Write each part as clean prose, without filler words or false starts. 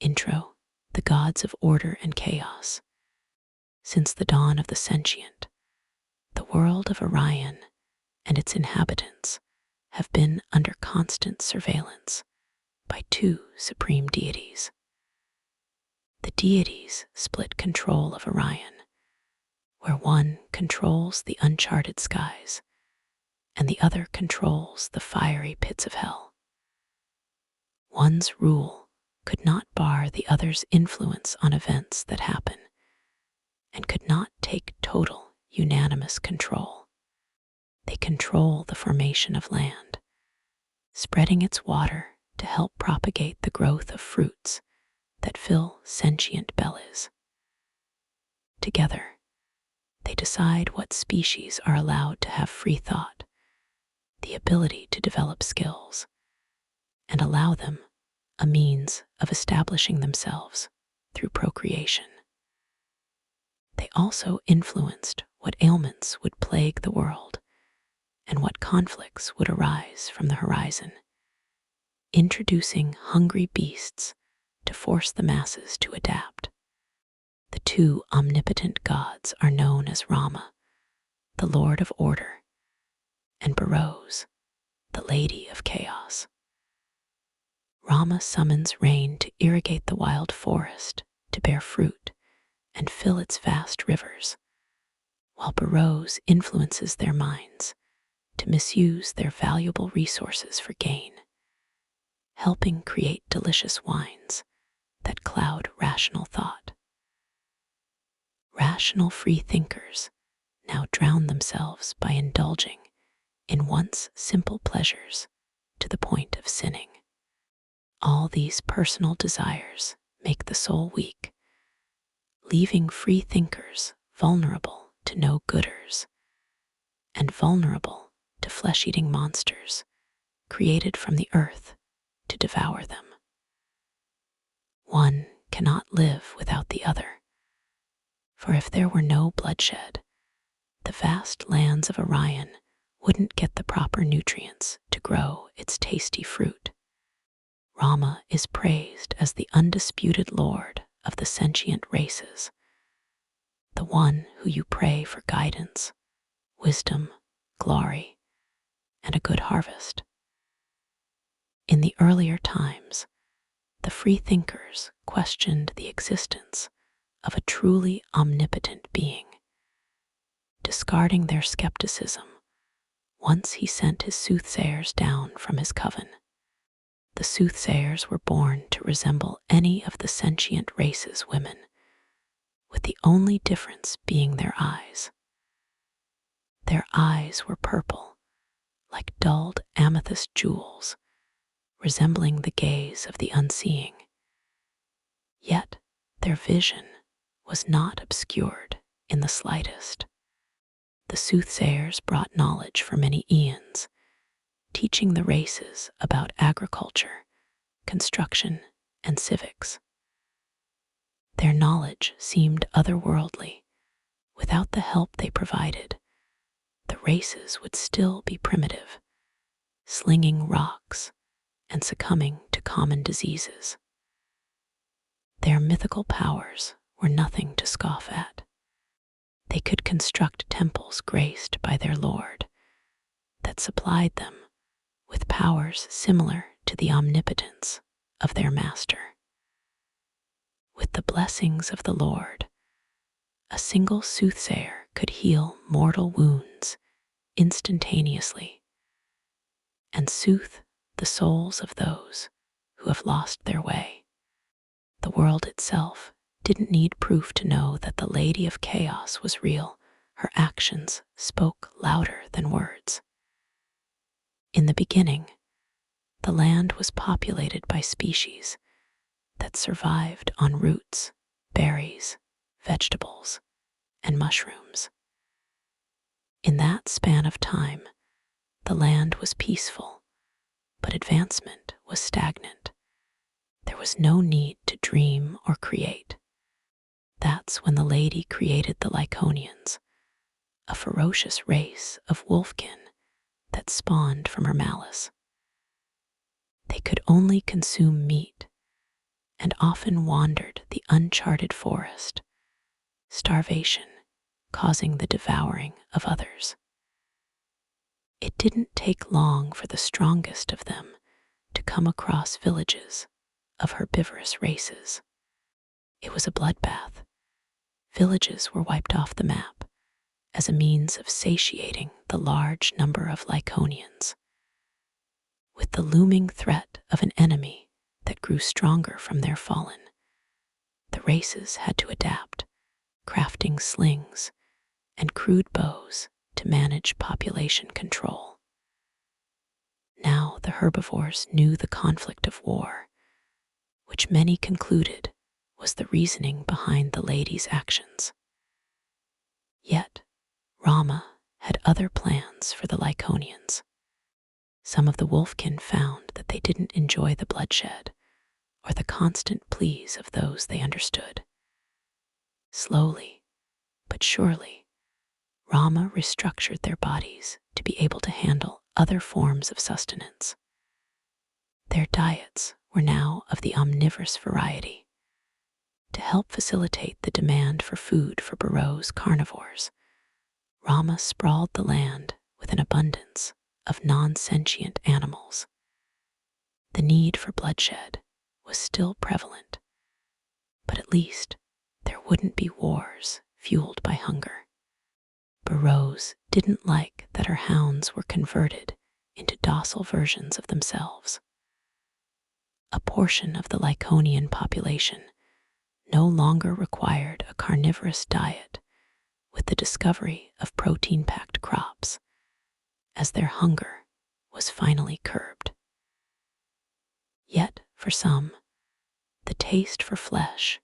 Intro: the gods of order and chaos. Since the dawn of the sentient, the world of Orion and its inhabitants have been under constant surveillance by two supreme deities. The deities split control of Orion, where one controls the uncharted skies and the other controls the fiery pits of hell. One's rule could not bar the other's influence on events that happen, and could not take total, unanimous control. They control the formation of land, spreading its water to help propagate the growth of fruits that fill sentient bellies. Together, they decide what species are allowed to have free thought, the ability to develop skills, and allow them a means of establishing themselves through procreation. They also influenced what ailments would plague the world and what conflicts would arise from the horizon, introducing hungry beasts to force the masses to adapt. The two omnipotent gods are known as Rama, the Lord of Order, and Beroes, the Lady of Chaos. Rama summons rain to irrigate the wild forest, to bear fruit, and fill its vast rivers, while Beroes influences their minds to misuse their valuable resources for gain, helping create delicious wines that cloud rational thought. Rational free thinkers now drown themselves by indulging in once simple pleasures to the point of sinning. All these personal desires make the soul weak, leaving free thinkers vulnerable to no-gooders and vulnerable to flesh-eating monsters created from the earth to devour them. One cannot live without the other, for if there were no bloodshed, the vast lands of Orion wouldn't get the proper nutrients to grow its tasty fruit. Rama is praised as the undisputed lord of the sentient races, the one who you pray for guidance, wisdom, glory, and a good harvest. In the earlier times, the free thinkers questioned the existence of a truly omnipotent being, discarding their skepticism once he sent his soothsayers down from his coven. The soothsayers were born to resemble any of the sentient race's women, with the only difference being their eyes. Their eyes were purple, like dulled amethyst jewels, resembling the gaze of the unseeing. Yet their vision was not obscured in the slightest. The soothsayers brought knowledge for many eons, teaching the races about agriculture, construction, and civics. Their knowledge seemed otherworldly. Without the help they provided, the races would still be primitive, slinging rocks and succumbing to common diseases. Their mythical powers were nothing to scoff at. They could construct temples graced by their lord that supplied them with powers similar to the omnipotence of their master. With the blessings of the Lord, a single soothsayer could heal mortal wounds instantaneously and soothe the souls of those who have lost their way. The world itself didn't need proof to know that the Lady of Chaos was real. Her actions spoke louder than words. In the beginning, the land was populated by species that survived on roots, berries, vegetables, and mushrooms. In that span of time, the land was peaceful, but advancement was stagnant. There was no need to dream or create. That's when the lady created the Lyconians, a ferocious race of wolfkin that spawned from her malice. They could only consume meat, and often wandered the uncharted forest, starvation causing the devouring of others. It didn't take long for the strongest of them to come across villages of herbivorous races. It was a bloodbath. Villages were wiped off the map as a means of satiating the large number of Lyconians. With the looming threat of an enemy that grew stronger from their fallen, the races had to adapt, crafting slings and crude bows to manage population control. Now the herbivores knew the conflict of war, which many concluded was the reasoning behind the lady's actions. Yet, Rama had other plans for the Lyconians. Some of the wolfkin found that they didn't enjoy the bloodshed or the constant pleas of those they understood. Slowly, but surely, Rama restructured their bodies to be able to handle other forms of sustenance. Their diets were now of the omnivorous variety. To help facilitate the demand for food for Burrow's carnivores, Rama sprawled the land with an abundance of non-sentient animals. The need for bloodshed was still prevalent, but at least there wouldn't be wars fueled by hunger. Burrows didn't like that her hounds were converted into docile versions of themselves. A portion of the Lyconian population no longer required a carnivorous diet with the discovery of protein-packed crops, as their hunger was finally curbed. Yet, for some, the taste for flesh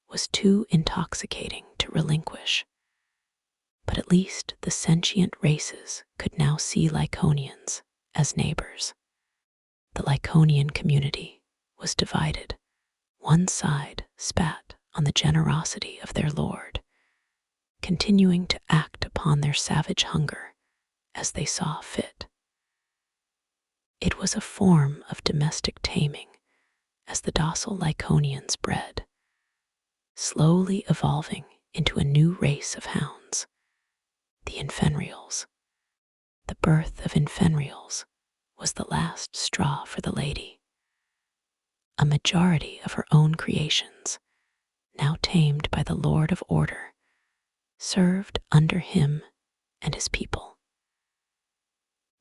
was too intoxicating to relinquish. But at least the sentient races could now see Lyconians as neighbors. The Lyconian community was divided. One side spat on the generosity of their lord, continuing to act upon their savage hunger as they saw fit. It was a form of domestic taming as the docile Lyconians bred, slowly evolving into a new race of hounds, the Infenreals. The birth of Infenreals was the last straw for the lady. A majority of her own creations, now tamed by the Lord of Order, served under him and his people.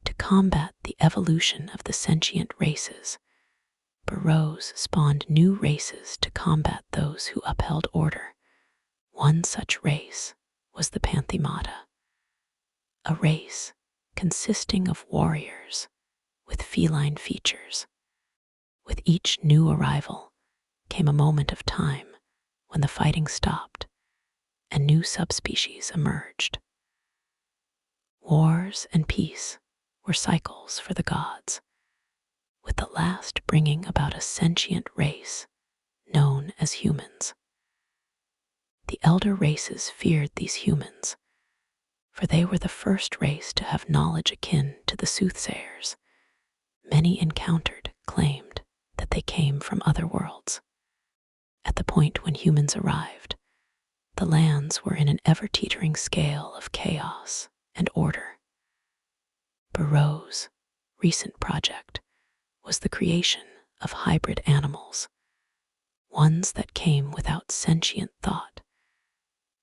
To combat the evolution of the sentient races, Burrows spawned new races to combat those who upheld order. One such race was the Panthemata, a race consisting of warriors with feline features. With each new arrival came a moment of time when the fighting stopped and new subspecies emerged. Wars and peace were cycles for the gods, with the last bringing about a sentient race known as humans. The elder races feared these humans, for they were the first race to have knowledge akin to the soothsayers. Many encountered claimed that they came from other worlds. At the point when humans arrived, the lands were in an ever-teetering scale of chaos and order. Burrow's recent project was the creation of hybrid animals, ones that came without sentient thought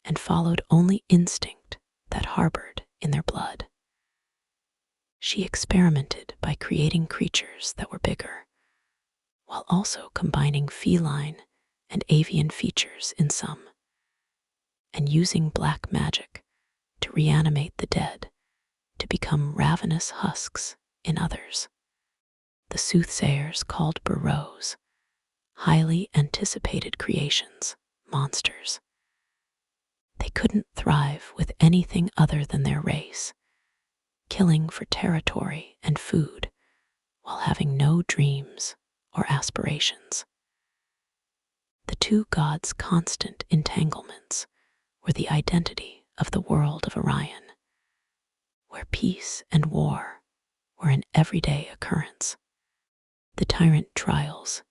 and followed only instinct that harbored in their blood. She experimented by creating creatures that were bigger, while also combining feline and avian features in some, and using black magic to reanimate the dead to become ravenous husks in others. The soothsayers called Burrows highly anticipated creations, monsters. They couldn't thrive with anything other than their race, killing for territory and food while having no dreams or aspirations. The two gods' constant entanglements were the identity of the world of Orion, where peace and war were an everyday occurrence. The tyrant trials,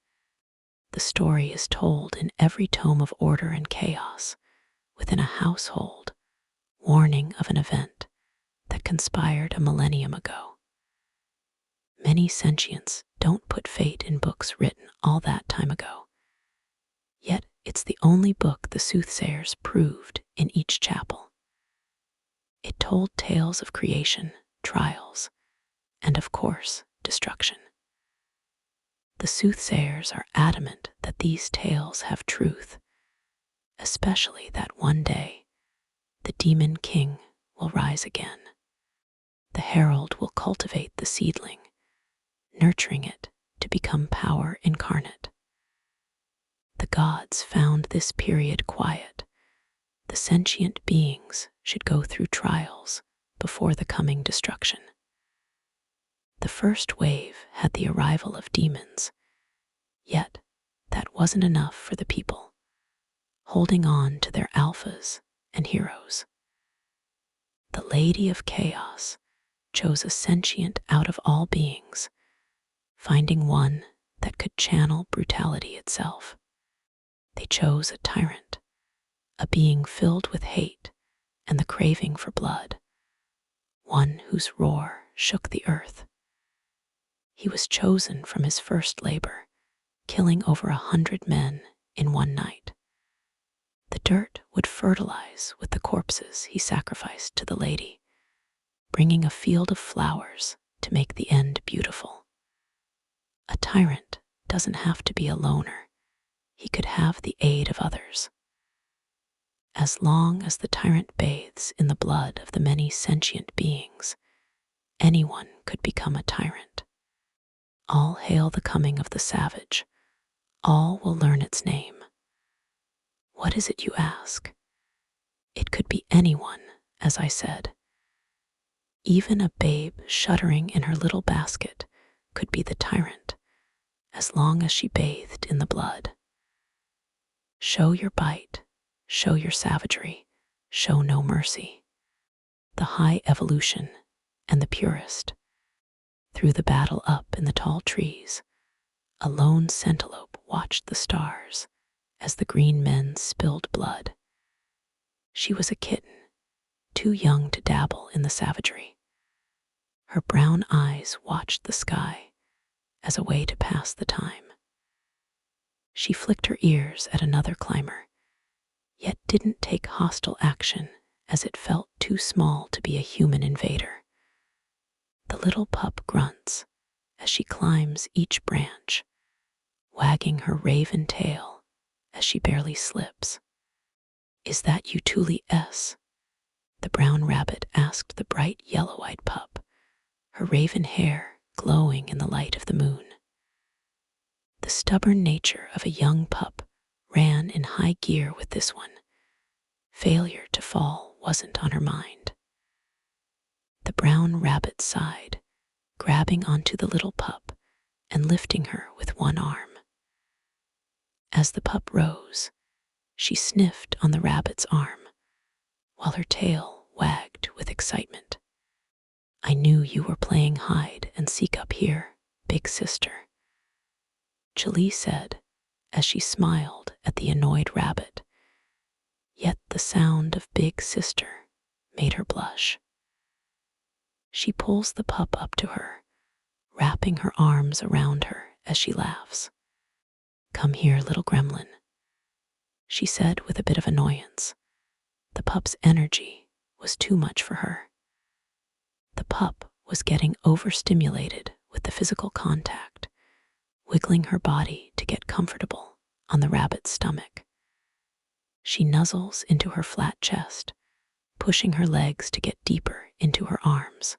The story is told in every tome of order and chaos within a household, warning of an event that conspired a millennium ago. Many sentients don't put fate in books written all that time ago. Yet it's the only book the soothsayers proved in each chapel. It told tales of creation, trials, and of course, destruction. The soothsayers are adamant that these tales have truth, especially that one day the demon king will rise again. The herald will cultivate the seedling, nurturing it to become power incarnate. The gods found this period quiet. The sentient beings should go through trials before the coming destruction. The first wave had the arrival of demons, yet that wasn't enough for the people, holding on to their alphas and heroes. The Lady of Chaos chose a sentient out of all beings, finding one that could channel brutality itself. They chose a tyrant, a being filled with hate and the craving for blood, one whose roar shook the earth. He was chosen from his first labor, killing over 100 men in one night. The dirt would fertilize with the corpses he sacrificed to the lady, bringing a field of flowers to make the end beautiful. A tyrant doesn't have to be a loner. He could have the aid of others. As long as the tyrant bathes in the blood of the many sentient beings, anyone could become a tyrant. All hail the coming of the savage. All will learn its name. What is it, you ask? It could be anyone, as I said. Even a babe shuddering in her little basket could be the tyrant, as long as she bathed in the blood. Show your bite, show your savagery, show no mercy. The high evolution and the purest. Through the battle up in the tall trees, a lone Centalope watched the stars as the green men spilled blood. She was a kitten, too young to dabble in the savagery. Her brown eyes watched the sky as a way to pass the time. She flicked her ears at another climber, yet didn't take hostile action as it felt too small to be a human invader. The little pup grunts as she climbs each branch, wagging her raven tail as she barely slips. Is that you, Tulee S? The brown rabbit asked the bright yellow-eyed pup, her raven hair glowing in the light of the moon. The stubborn nature of a young pup ran in high gear with this one. Failure to fall wasn't on her mind. The brown rabbit sighed, grabbing onto the little pup and lifting her with one arm. As the pup rose, she sniffed on the rabbit's arm, while her tail wagged with excitement. I knew you were playing hide and seek up here, big sister, Tulee said as she smiled at the annoyed rabbit. Yet the sound of big sister made her blush. She pulls the pup up to her, wrapping her arms around her as she laughs. Come here, little gremlin, she said with a bit of annoyance. The pup's energy was too much for her. The pup was getting overstimulated with the physical contact, wiggling her body to get comfortable on the rabbit's stomach. She nuzzles into her flat chest, pushing her legs to get deeper into her arms.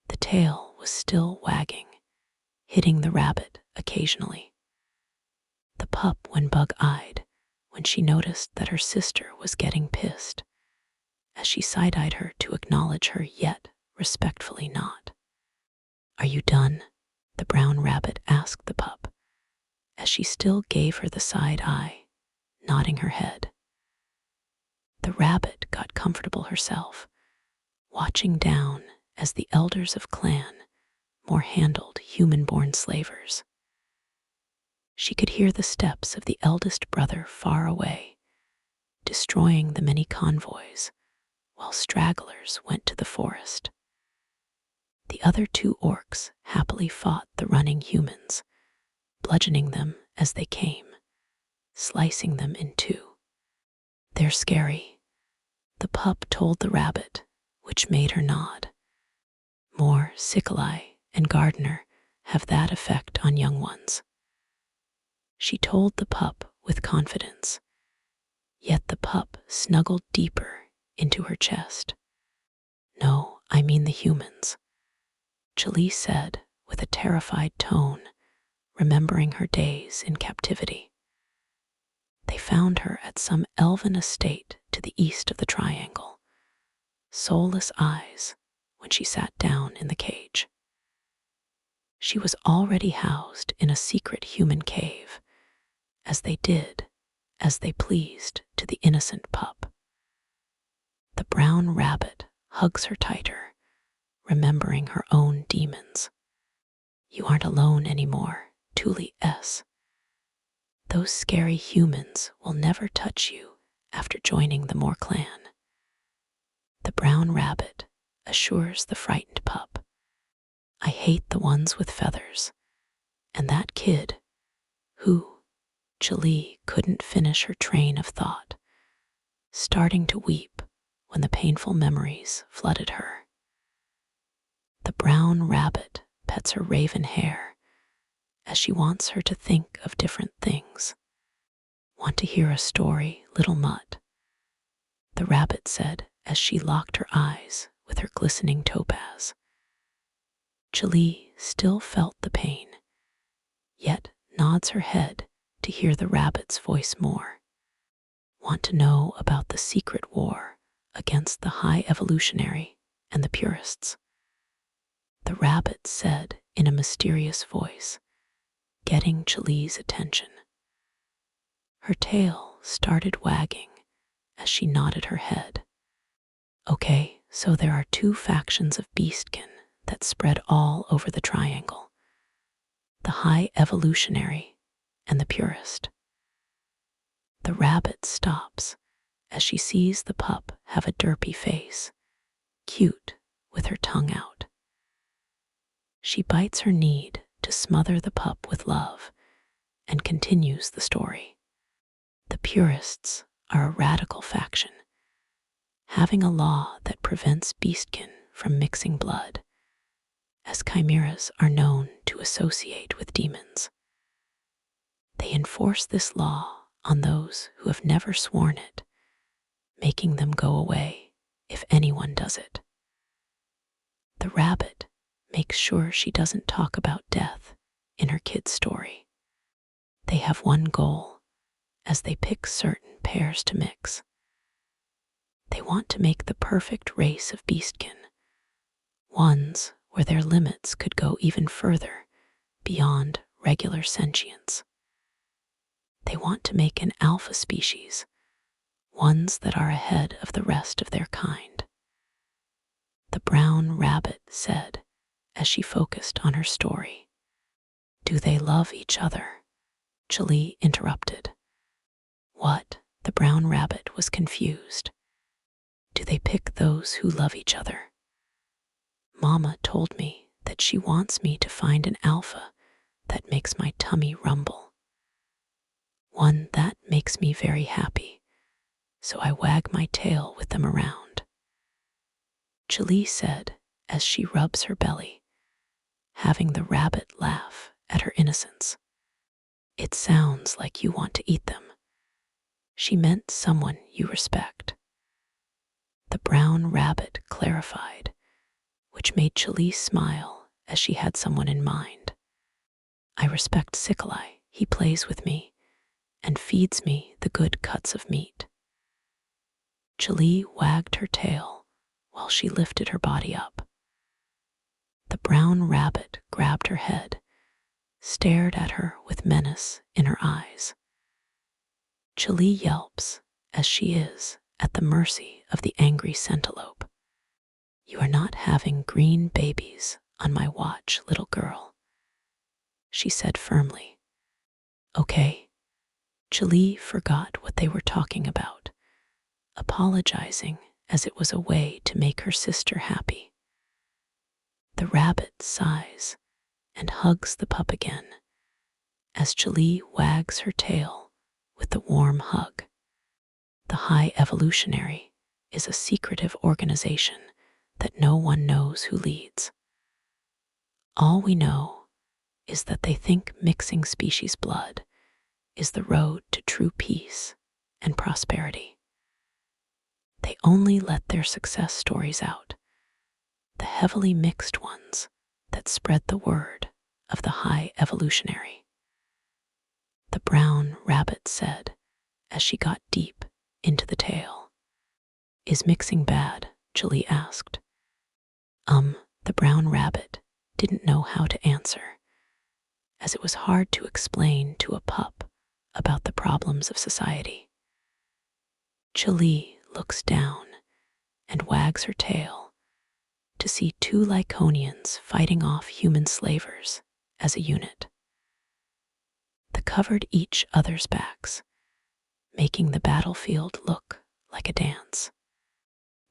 The tail was still wagging, hitting the rabbit occasionally. The pup went bug-eyed when she noticed that her sister was getting pissed, as she side-eyed her to acknowledge her, yet respectfully not. Are you done? The brown rabbit asked the pup, as she still gave her the side eye, nodding her head. The rabbit got comfortable herself, watching down as the elders of Clan Mor handled human-born slavers. She could hear the steps of the eldest brother far away, destroying the many convoys, while stragglers went to the forest. The other two orcs happily fought the running humans, bludgeoning them as they came, slicing them in two. "They're scary," the pup told the rabbit, which made her nod. "Mor, Tulee, and Gardener have that effect on young ones," she told the pup with confidence. Yet the pup snuggled deeper into her chest. "No, I mean the humans," Tulee said with a terrified tone, remembering her days in captivity. They found her at some elven estate to the east of the triangle, soulless eyes when she sat down in the cage. She was already housed in a secret human cave, as they did as they pleased to the innocent pup. The brown rabbit hugs her tighter, remembering her own demons. "You aren't alone anymore, Tulee S. Those scary humans will never touch you after joining the Mor clan," the brown rabbit assures the frightened pup. "I hate the ones with feathers, and that kid who..." Tulee couldn't finish her train of thought, starting to weep when the painful memories flooded her. The brown rabbit pets her raven hair as she wants her to think of different things. "Want to hear a story, little mutt?" the rabbit said as she locked her eyes with her glistening topaz. Tulee still felt the pain, yet nods her head to hear the rabbit's voice more. "Want to know about the secret war against the high evolutionary and the purists?" the rabbit said in a mysterious voice, getting Tulee's attention. Her tail started wagging as she nodded her head. "Okay, so there are two factions of beastkin that spread all over the triangle: the high evolutionary and the purist." The rabbit stops as she sees the pup have a derpy face, cute with her tongue out. She bites her need to smother the pup with love and continues the story. The purists are a radical faction, having a law that prevents beastkin from mixing blood, as chimeras are known to associate with demons. They enforce this law on those who have never sworn it, making them go away if anyone does it. The rabbit makes sure she doesn't talk about death in her kid's story. They have one goal as they pick certain pairs to mix. They want to make the perfect race of beastkin, ones where their limits could go even further beyond regular sentience. They want to make an alpha species, ones that are ahead of the rest of their kind. The brown rabbit said as she focused on her story. "Do they love each other?" Tulee interrupted. "What?" The brown rabbit was confused. "Do they pick those who love each other? Mama told me that she wants me to find an alpha that makes my tummy rumble. One that makes me very happy, so I wag my tail with them around," Tulee said as she rubs her belly, having the rabbit laugh at her innocence. "It sounds like you want to eat them." She meant someone you respect, the brown rabbit clarified, which made Tulee smile as she had someone in mind. "I respect Tulee. He plays with me and feeds me the good cuts of meat." Tulee wagged her tail while she lifted her body up. The brown rabbit grabbed her head, stared at her with menace in her eyes. Tulee yelps as she is at the mercy of the angry Centalope. "You are not having green babies on my watch, little girl," she said firmly. Okay. Tulee forgot what they were talking about, apologizing as it was a way to make her sister happy. The rabbit sighs and hugs the pup again as Tulee wags her tail with the warm hug. The High Evolutionary is a secretive organization that no one knows who leads. All we know is that they think mixing species blood is the road to true peace and prosperity. They only let their success stories out, the heavily mixed ones that spread the word of the High Evolutionary. The brown rabbit said as she got deep into the tale. Is mixing bad? Tulee asked. The brown rabbit didn't know how to answer, as it was hard to explain to a pup about the problems of society. Tulee looks down and wags her tail to see two Lyconians fighting off human slavers as a unit. They covered each other's backs, making the battlefield look like a dance.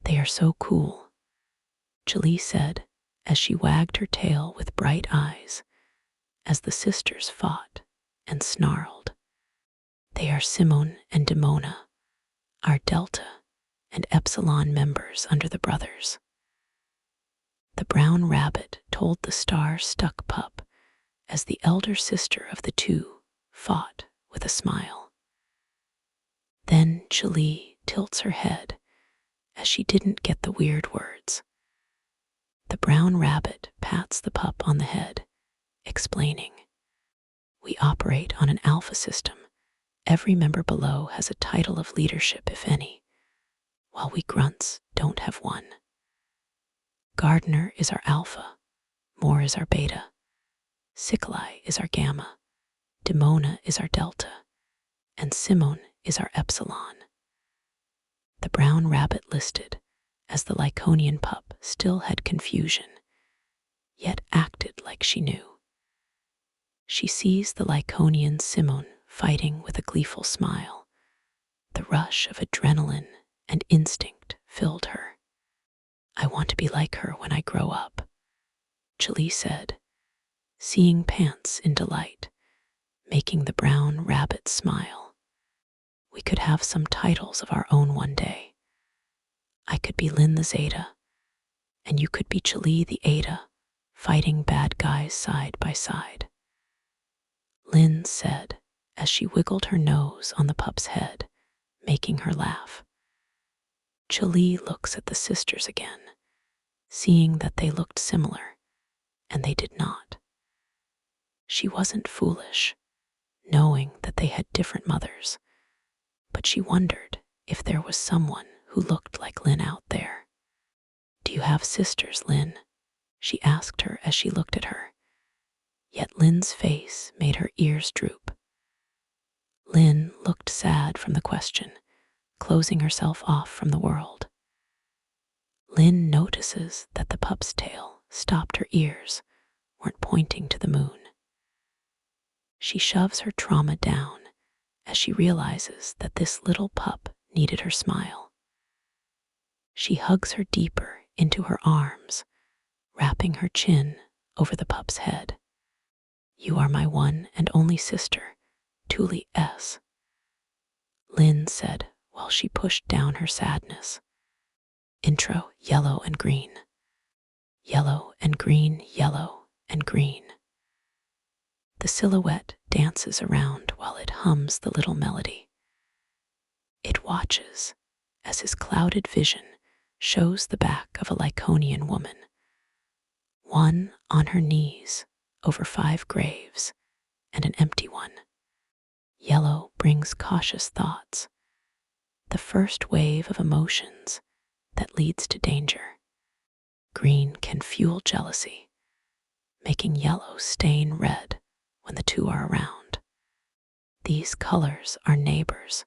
They are so cool, Tulee said as she wagged her tail with bright eyes as the sisters fought and snarled. They are Simone and Demona, our Delta and Epsilon members under the brothers. The brown rabbit told the star-stuck pup as the elder sister of the two fought with a smile. Then Tulee tilts her head as she didn't get the weird words. The brown rabbit pats the pup on the head, explaining, "We operate on an alpha system. Every member below has a title of leadership, if any, while we grunts don't have one. Gardner is our alpha, Mor is our beta, Sickli is our gamma, Demona is our delta, and Simone is our epsilon." The brown rabbit listed as the Lyconian pup still had confusion, yet acted like she knew. She sees the Lyconian Simone fighting with a gleeful smile. The rush of adrenaline and instinct filled her. "I want to be like her when I grow up," Tulee said, seeing pants in delight, making the brown rabbit smile. "We could have some titles of our own one day. I could be Lynn the Zeta, and you could be Tulee the Eta, fighting bad guys side by side," Lynn said as she wiggled her nose on the pup's head, making her laugh. Tulee looks at the sisters again, seeing that they looked similar, and they did not. She wasn't foolish, knowing that they had different mothers, but she wondered if there was someone who looked like Lynn out there. "Do you have sisters, Lynn?" she asked her as she looked at her. Yet Lynn's face made her ears droop. Lynn looked sad from the question, closing herself off from the world. Lynn notices that the pup's tail stopped her ears, weren't pointing to the moon. She shoves her trauma down as she realizes that this little pup needed her smile. She hugs her deeper into her arms, wrapping her chin over the pup's head. "You are my one and only sister, Tulee S," Lynn said while she pushed down her sadness. Intro, yellow and green. Yellow and green, yellow and green. The silhouette dances around while it hums the little melody. It watches as his clouded vision shows the back of a Lyconian woman, one on her knees over 5 graves and an empty one. Yellow brings cautious thoughts, the first wave of emotions that leads to danger. Green can fuel jealousy, making yellow stain red when the two are around. These colors are neighbors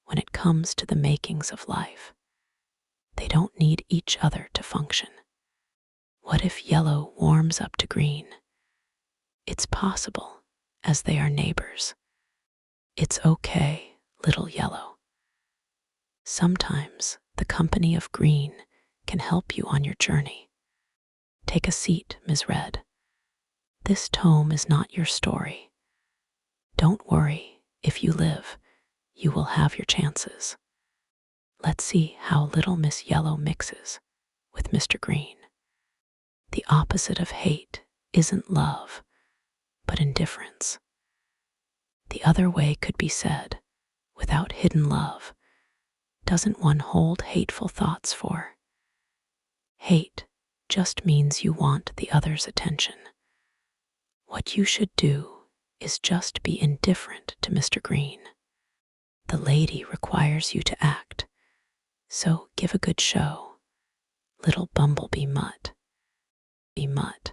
when it comes to the makings of life. They don't need each other to function. What if yellow warms up to green? It's possible, as they are neighbors, It's okay, little yellow. Sometimes the company of green can help you on your journey. Take a seat, Ms. Red. This tome is not your story. Don't worry, if you live, you will have your chances. Let's see how little Miss Yellow mixes with Mr. Green. The opposite of hate isn't love, but indifference. The other way could be said, without hidden love, doesn't one hold hateful thoughts for? Hate just means you want the other's attention. What you should do is just be indifferent to Mr. Green. The lady requires you to act, so give a good show, little bumblebee mutt. Be mutt.